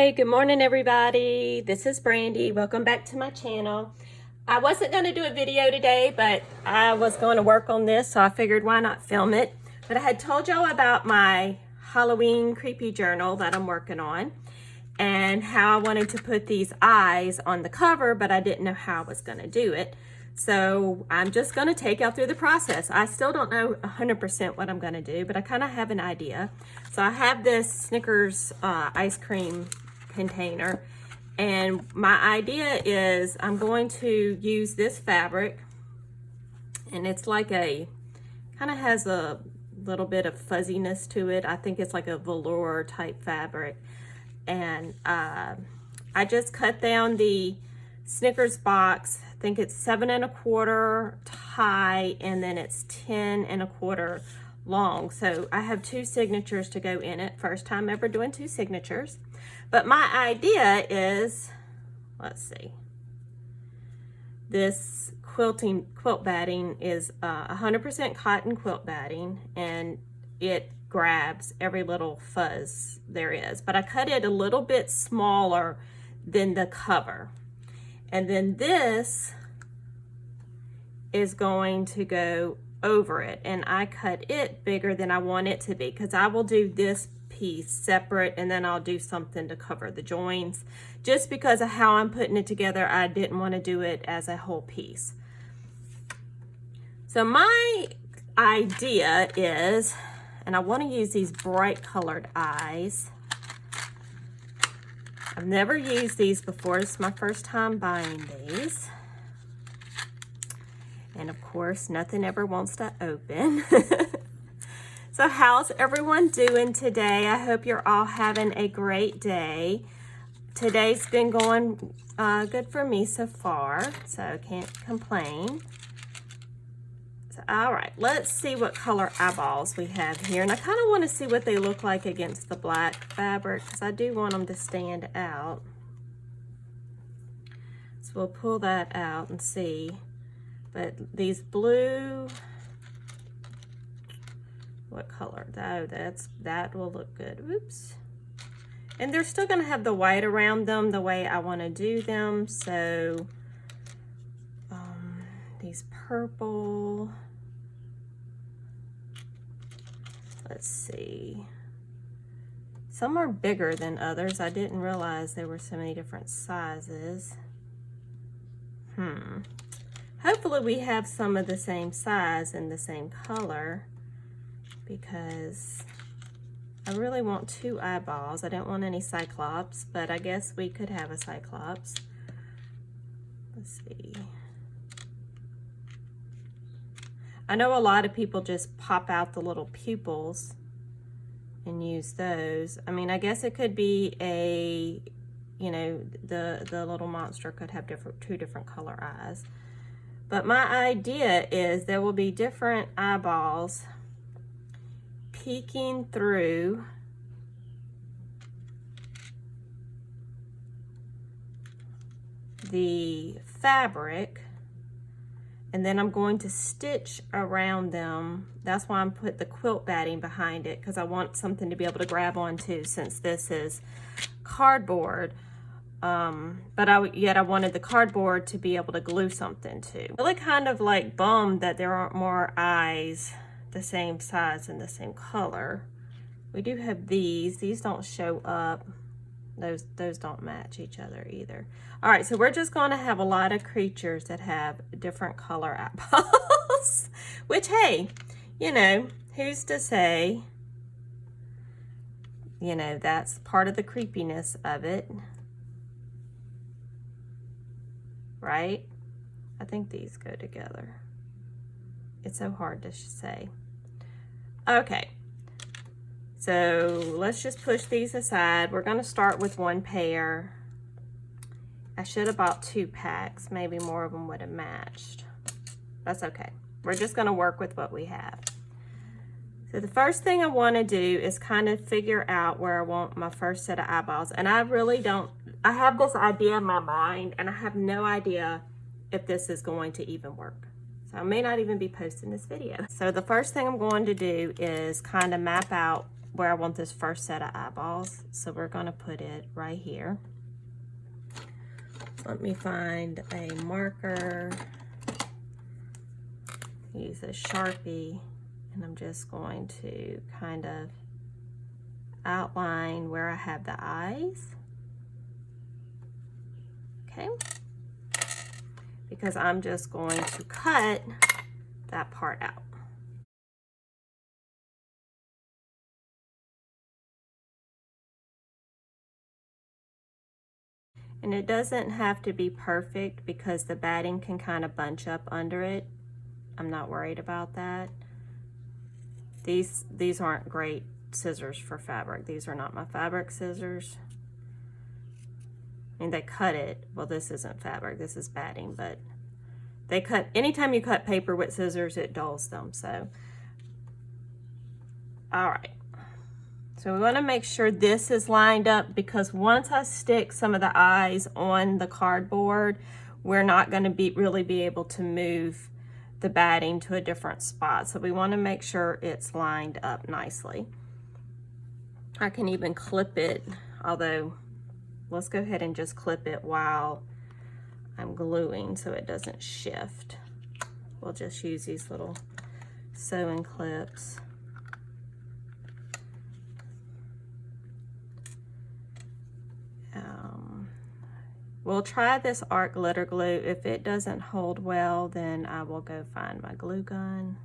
Hey, good morning everybody. This is Brandy. Welcome back to my channel. I wasn't going to do a video today, but I was going to work on this, so I figured why not film it. But I had told y'all about my Halloween creepy journal that I'm working on and how I wanted to put these eyes on the cover, but I didn't know how I was going to do it. So I'm just going to take y'all through the process. I still don't know 100% what I'm going to do, but I kind of have an idea. So I have this Snickers ice cream container, and my idea is I'm going to use this fabric, and it's like kind of has a little bit of fuzziness to it. I think it's like a velour type fabric, and I just cut down the Snickers box. I think it's 7 1/4 high, and then it's 10 1/4 long. So I have 2 signatures to go in it. First time ever doing 2 signatures. But my idea is, let's see, this quilt batting is 100% cotton quilt batting, and it grabs every little fuzz there is. But I cut it a little bit smaller than the cover. And then this is going to go over it, and I cut it bigger than I want it to be, because I will do this piece separate and then I'll do something to cover the joins. Just because of how I'm putting it together, I didn't want to do it as a whole piece. So my idea is, and I want to use these bright colored eyes. I've never used these before. It's my first time buying these. And of course, nothing ever wants to open. So how's everyone doing today? I hope you're all having a great day. Today's been going good for me so far, so I can't complain. So, all right, let's see what color eyeballs we have here. And I kind of want to see what they look like against the black fabric, because I do want them to stand out. So we'll pull that out and see. But these blue, what color? Oh, that will look good. Oops. And they're still going to have the white around them the way I want to do them. So these purple, let's see. Some are bigger than others. I didn't realize there were so many different sizes. Hopefully we have some of the same size and the same color, because I really want 2 eyeballs. I don't want any cyclops, but I guess we could have a cyclops. Let's see. I know a lot of people just pop out the little pupils and use those. I mean, I guess it could be a, you know, the little monster could have 2 different color eyes. But my idea is there will be different eyeballs peeking through the fabric, and then I'm going to stitch around them. That's why I'm put the quilt batting behind it, because I want something to be able to grab onto, since this is cardboard. But I wanted the cardboard to be able to glue something to. Really kind of like bummed that there aren't more eyes the same size and the same color. We do have these. These don't show up. Those don't match each other either. All right, so we're just going to have a lot of creatures that have different color eyeballs. Which, hey, you know, who's to say, you know, that's part of the creepiness of it. Right? I think these go together. It's so hard to say. Okay, so let's just push these aside. We're going to start with 1 pair. I should have bought 2 packs. Maybe more of them would have matched. That's okay. We're just going to work with what we have. So the first thing I want to do is kind of figure out where I want my first set of eyeballs. And I really don't, I have this idea in my mind, and I have no idea if this is going to even work. So I may not even be posting this video. So the first thing I'm going to do is kind of map out where I want this first set of eyeballs. So we're gonna put it right here. Let me find a marker, use a Sharpie, and I'm just going to kind of outline where I have the eyes. Okay, because I'm just going to cut that part out. And it doesn't have to be perfect because the batting can kind of bunch up under it. I'm not worried about that. These aren't great scissors for fabric. These are not my fabric scissors. I mean, they cut it. Well, this isn't fabric, this is batting, but they cut, anytime you cut paper with scissors, it dulls them, so. All right. So we want to make sure this is lined up, because once I stick some of the eyes on the cardboard, we're not going to really be able to move the batting to a different spot. So we want to make sure it's lined up nicely. I can even clip it, although let's go ahead and just clip it while I'm gluing so it doesn't shift. We'll just use these little sewing clips. We'll try this art glitter glue. If it doesn't hold well, then I will go find my glue gun.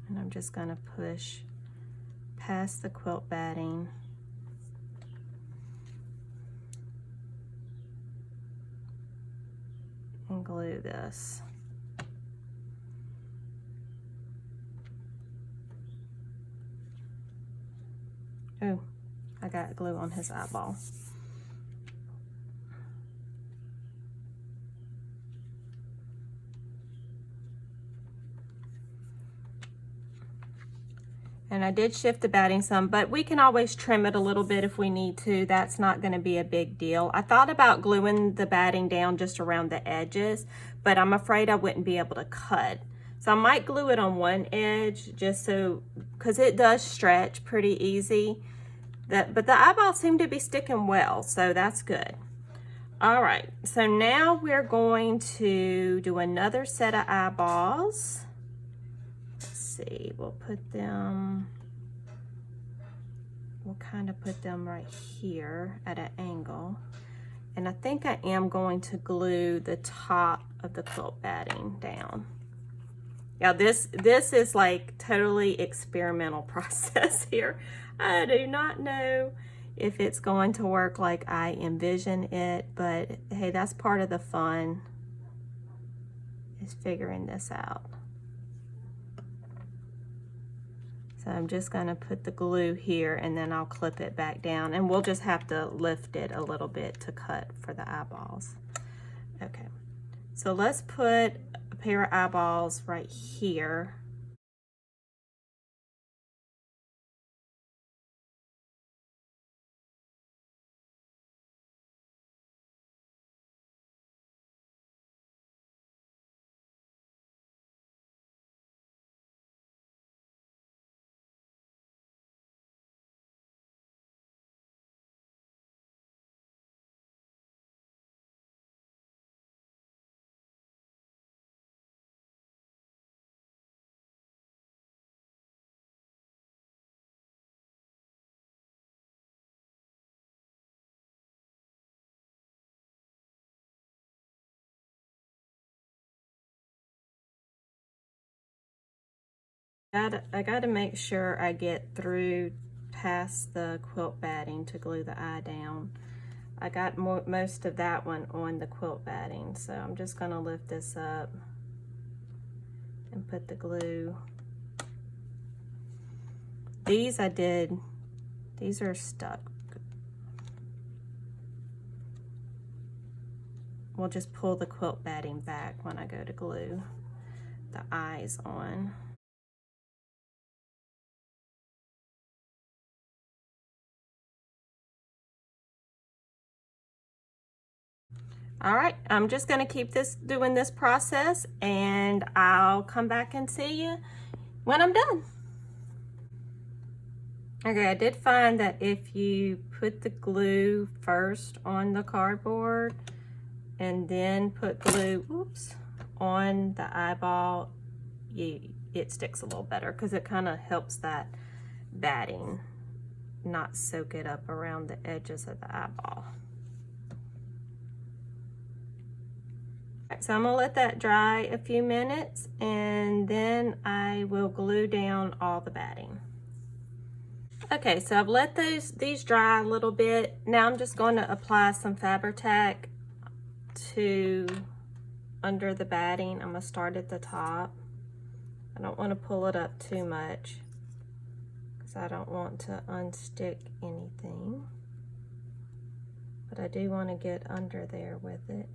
And I'm just going to push past the quilt batting. And glue this. Oh, I got glue on his eyeball. And I did shift the batting some, but we can always trim it a little bit if we need to. That's not going to be a big deal. I thought about gluing the batting down just around the edges, but I'm afraid I wouldn't be able to cut. So I might glue it on one edge just so, because it does stretch pretty easy. But the eyeballs seem to be sticking well, so that's good. All right, so now we're going to do another set of eyeballs. Let's see, we'll kind of put them right here at an angle. And I think I am going to glue the top of the quilt batting down. Now this is like totally experimental process here. I do not know if it's going to work like I envision it, but hey, that's part of the fun, is figuring this out. So I'm just going to put the glue here and then I'll clip it back down, and we'll just have to lift it a little bit to cut for the eyeballs. Okay, so let's put a pair of eyeballs right here. I gotta make sure I get through past the quilt batting to glue the eye down. I got most of that one on the quilt batting, so I'm just gonna lift this up and put the glue. These are stuck. We'll just pull the quilt batting back when I go to glue the eyes on. All right, I'm just gonna keep doing this process, and I'll come back and see you when I'm done. Okay, I did find that if you put the glue first on the cardboard and then put glue, oops, on the eyeball, it sticks a little better because it kind of helps that batting not soak it up around the edges of the eyeball. So I'm gonna let that dry a few minutes, and then I will glue down all the batting. Okay, so I've let these dry a little bit. Now I'm just going to apply some Fabri-Tac to under the batting. I'm gonna start at the top. I don't want to pull it up too much because I don't want to unstick anything, but I do want to get under there with it.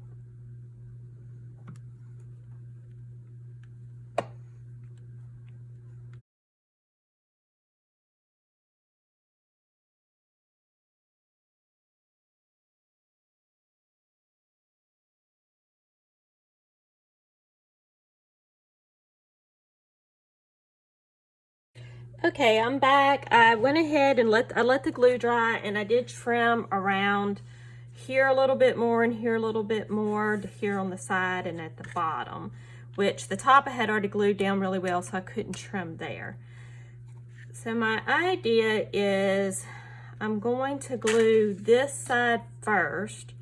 Okay, I'm back. I went ahead and let the glue dry, and I did trim around here a little bit more and here a little bit more, here on the side and at the bottom, which the top I had already glued down really well, so I couldn't trim there. So my idea is I'm going to glue this side first,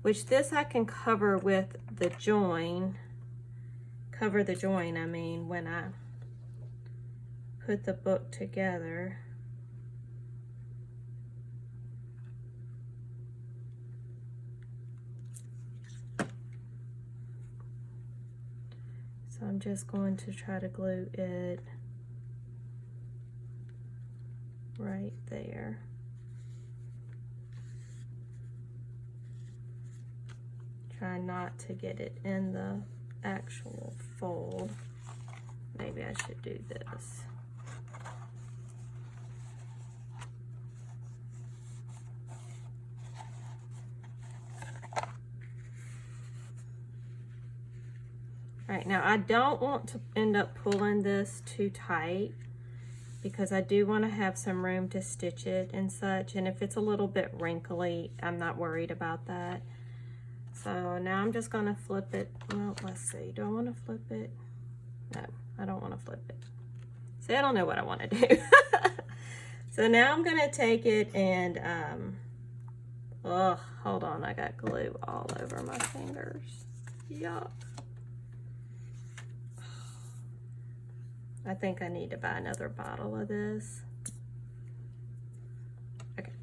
which this I can cover with the join. Cover the join, I mean, when I put the book together. So I'm just going to try to glue it right there. Try not to get it in the actual fold. Maybe I should do this. All right, now I don't want to end up pulling this too tight because I do want to have some room to stitch it and such, and if it's a little bit wrinkly, I'm not worried about that. So now I'm just gonna flip it. Well, let's see, do I want to flip it? No, I don't want to flip it. See, I don't know what I want to do. So now I'm gonna take it and, oh, hold on, I got glue all over my fingers. Yuck. I think I need to buy another bottle of this. Okay,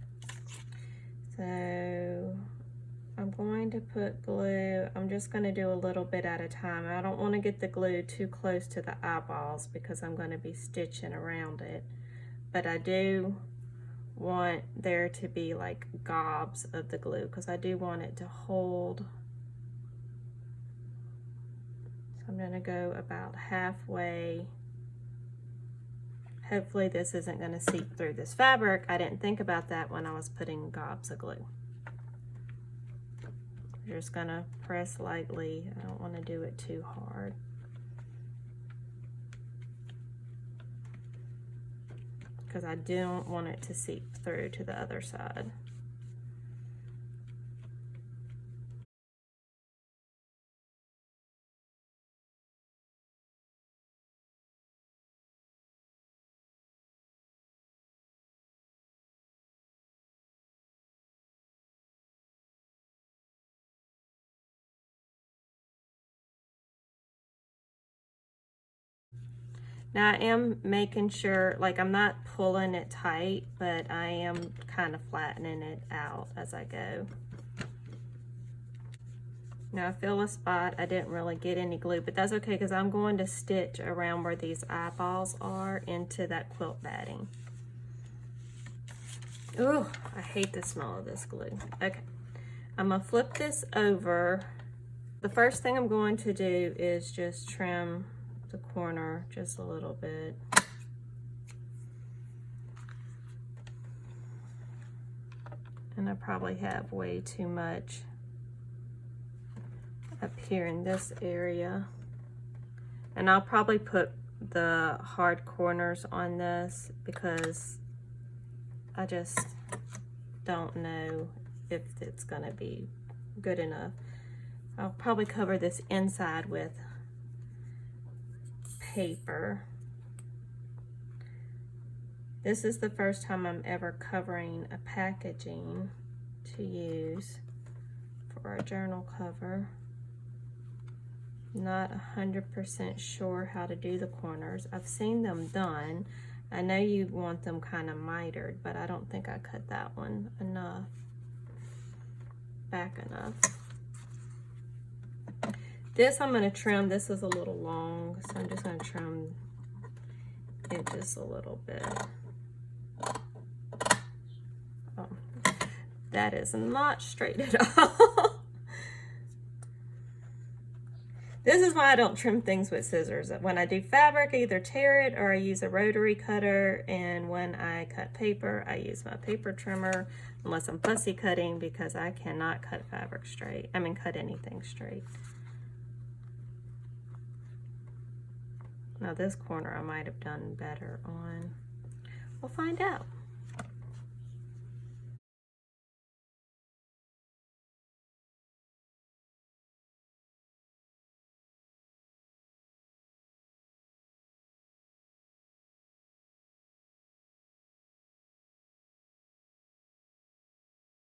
so I'm going to put glue. I'm just going to do a little bit at a time. I don't want to get the glue too close to the eyeballs because I'm going to be stitching around it. But I do want there to be like gobs of the glue because I do want it to hold. So I'm going to go about halfway. Hopefully this isn't going to seep through this fabric. I didn't think about that when I was putting gobs of glue. I'm just going to press lightly. I don't want to do it too hard. Because I don't want it to seep through to the other side. Now I am making sure, like I'm not pulling it tight, but I am kind of flattening it out as I go. Now I feel a spot, I didn't really get any glue, but that's okay because I'm going to stitch around where these eyeballs are into that quilt batting. Ooh, I hate the smell of this glue. Okay, I'm gonna flip this over. The first thing I'm going to do is just trim the corner just a little bit. And I probably have way too much up here in this area. And I'll probably put the hard corners on this because I just don't know if it's gonna be good enough. I'll probably cover this inside with paper. This is the first time I'm ever covering a packaging to use for a journal cover. Not 100% sure how to do the corners. I've seen them done. I know you want them kind of mitered, but I don't think I cut that one back enough. This I'm going to trim. This is a little long, so I'm just going to trim it just a little bit. Oh, that is not straight at all. This is why I don't trim things with scissors. When I do fabric, I either tear it or I use a rotary cutter. And when I cut paper, I use my paper trimmer, unless I'm fussy cutting, because I cannot cut fabric straight. I mean, cut anything straight. Now this corner I might have done better on. We'll find out.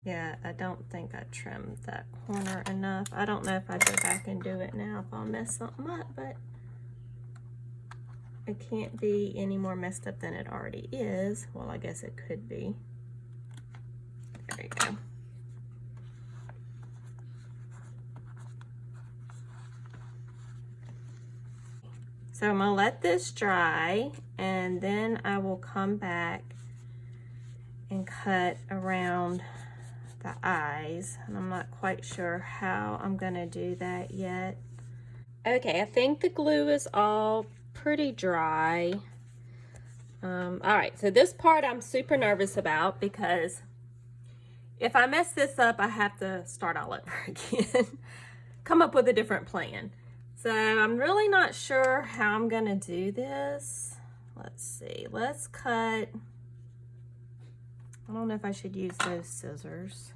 Yeah, I don't think I trimmed that corner enough. I don't know if I go back and do it now if I'll mess something up, but it can't be any more messed up than it already is. Well, I guess it could be. There you go. So I'm gonna let this dry, and then I will come back and cut around the eyes. And I'm not quite sure how I'm gonna do that yet. Okay, I think the glue is all pretty dry. All right, so this part I'm super nervous about because if I mess this up, I have to start all over again. Come up with a different plan. So I'm really not sure how I'm gonna do this. Let's see, let's cut. I don't know if I should use those scissors.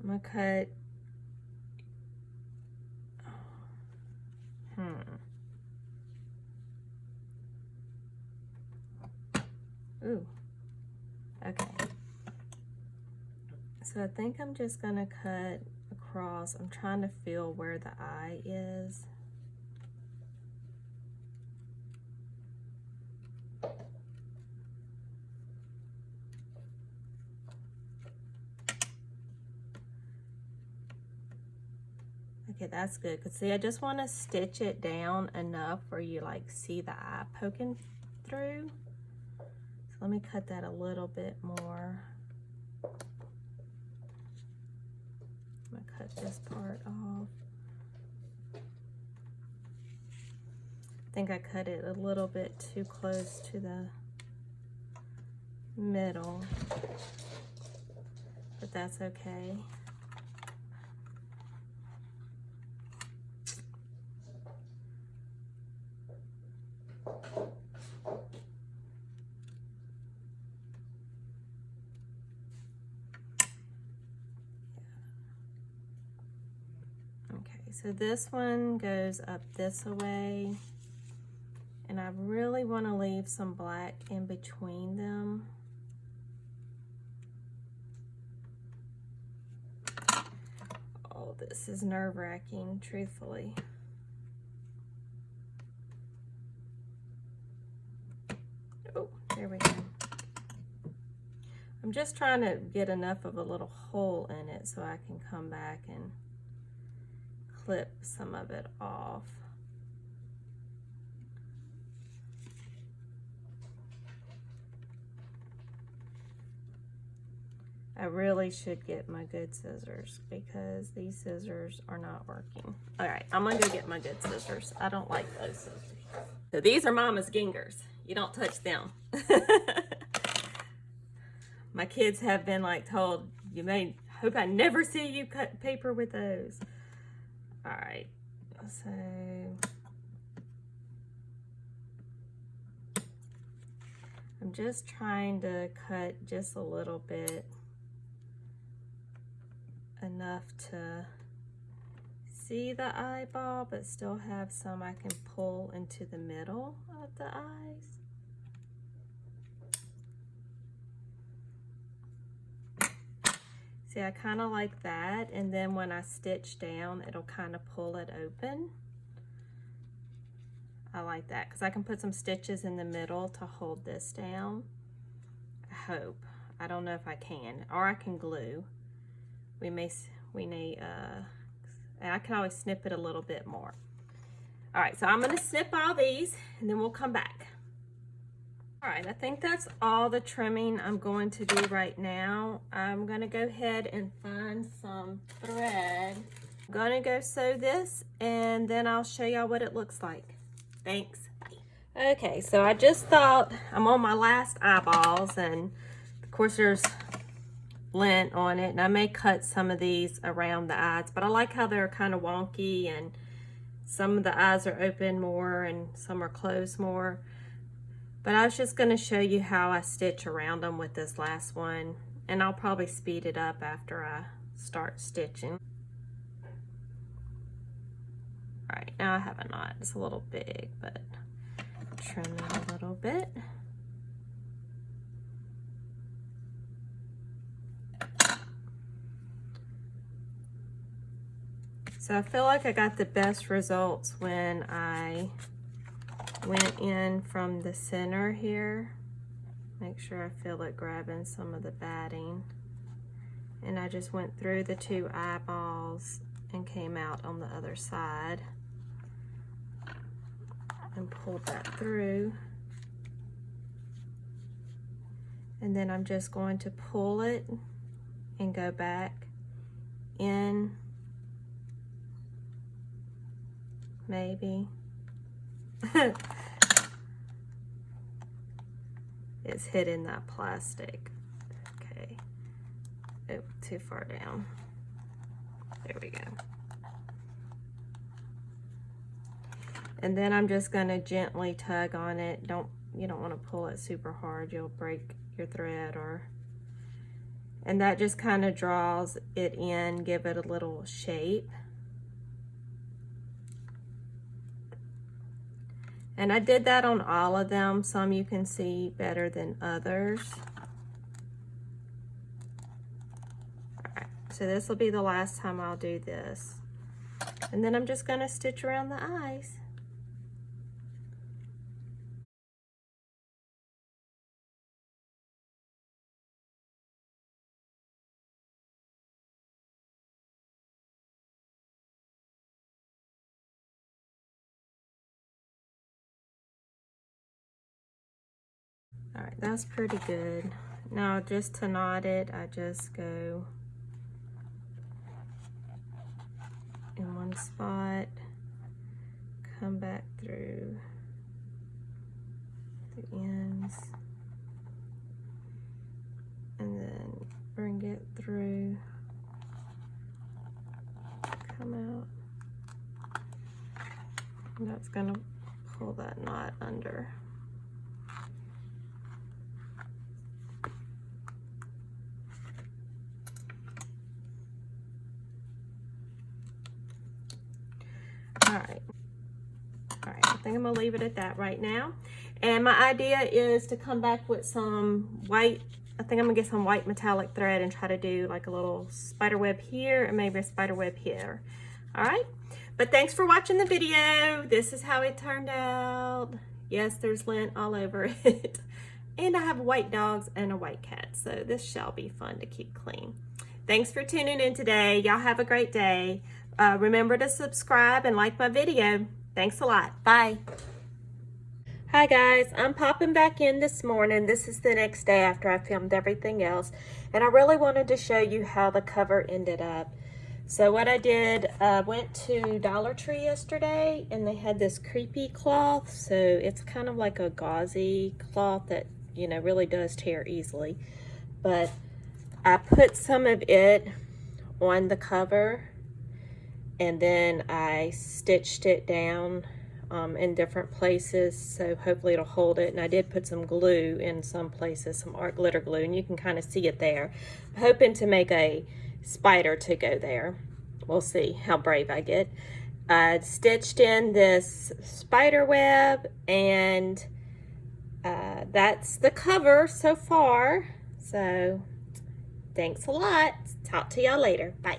I'm gonna cut. Ooh, okay. So I think I'm just gonna cut across. I'm trying to feel where the eye is. Okay, that's good. Cause see, I just want to stitch it down enough where you like see the eye poking through. So let me cut that a little bit more. I'm gonna cut this part off. I think I cut it a little bit too close to the middle, but that's okay. So this one goes up this way, and I really want to leave some black in between them. Oh, this is nerve-wracking, truthfully. Oh, there we go. I'm just trying to get enough of a little hole in it so I can come back and clip some of it off. I really should get my good scissors because these scissors are not working. All right, I'm gonna go get my good scissors. I don't like those scissors. So these are Mama's Gingers. You don't touch them. My kids have been like told, you may hope I never see you cut paper with those. All right, so I'm just trying to cut just a little bit, enough to see the eyeball, but still have some I can pull into the middle of the eyes. See, I kind of like that, and then when I stitch down, it'll kind of pull it open. I like that because I can put some stitches in the middle to hold this down. I hope. I don't know if I can, or I can glue. We need, and I can always snip it a little bit more. All right, so I'm gonna snip all these and then we'll come back. All right, I think that's all the trimming I'm going to do right now. I'm gonna go ahead and find some thread. I'm gonna go sew this and then I'll show y'all what it looks like. Thanks. Okay, so I just thought, I'm on my last eyeballs, and of course there's lint on it, and I may cut some of these around the eyes, but I like how they're kind of wonky and some of the eyes are open more and some are closed more. But I was just going to show you how I stitch around them with this last one, and I'll probably speed it up after I start stitching. All right, now I have a knot. It's a little big, but trim it a little bit. So I feel like I got the best results when I went in from the center here. Make sure I feel it grabbing some of the batting. And I just went through the two eyeballs and came out on the other side and pulled that through. And then I'm just going to pull it and go back in, maybe. It's hitting that plastic. Okay. Oh, too far down. There we go. And then I'm just going to gently tug on it. You don't want to pull it super hard. You'll break your thread, and that just kind of draws it in, give it a little shape. And I did that on all of them. Some you can see better than others. All right, so this will be the last time I'll do this. And then I'm just going to stitch around the eyes. All right, that's pretty good. Now just to knot it, I just go in one spot, come back through the ends, and then bring it through, come out, and that's gonna pull that knot under. All right, I think I'm gonna leave it at that right now. And my idea is to come back with some white, I think I'm gonna get some white metallic thread and try to do like a little spider web here and maybe a spider web here. All right, but thanks for watching the video. This is how it turned out. Yes, there's lint all over it. And I have white dogs and a white cat, so this shall be fun to keep clean. Thanks for tuning in today. Y'all have a great day. Remember to subscribe and like my video. Thanks a lot. Bye. Hi guys, I'm popping back in this morning. This is the next day after I filmed everything else, and I really wanted to show you how the cover ended up. So what I did, went to Dollar Tree yesterday, and they had this creepy cloth. So it's kind of like a gauzy cloth that, you know, really does tear easily. But I put some of it on the cover, and then I stitched it down in different places, so hopefully it'll hold it. And I did put some glue in some places, some art glitter glue, and you can kind of see it there. I'm hoping to make a spider to go there. We'll see how brave I get. I stitched in this spider web, and that's the cover so far. So thanks a lot. Talk to y'all later. Bye.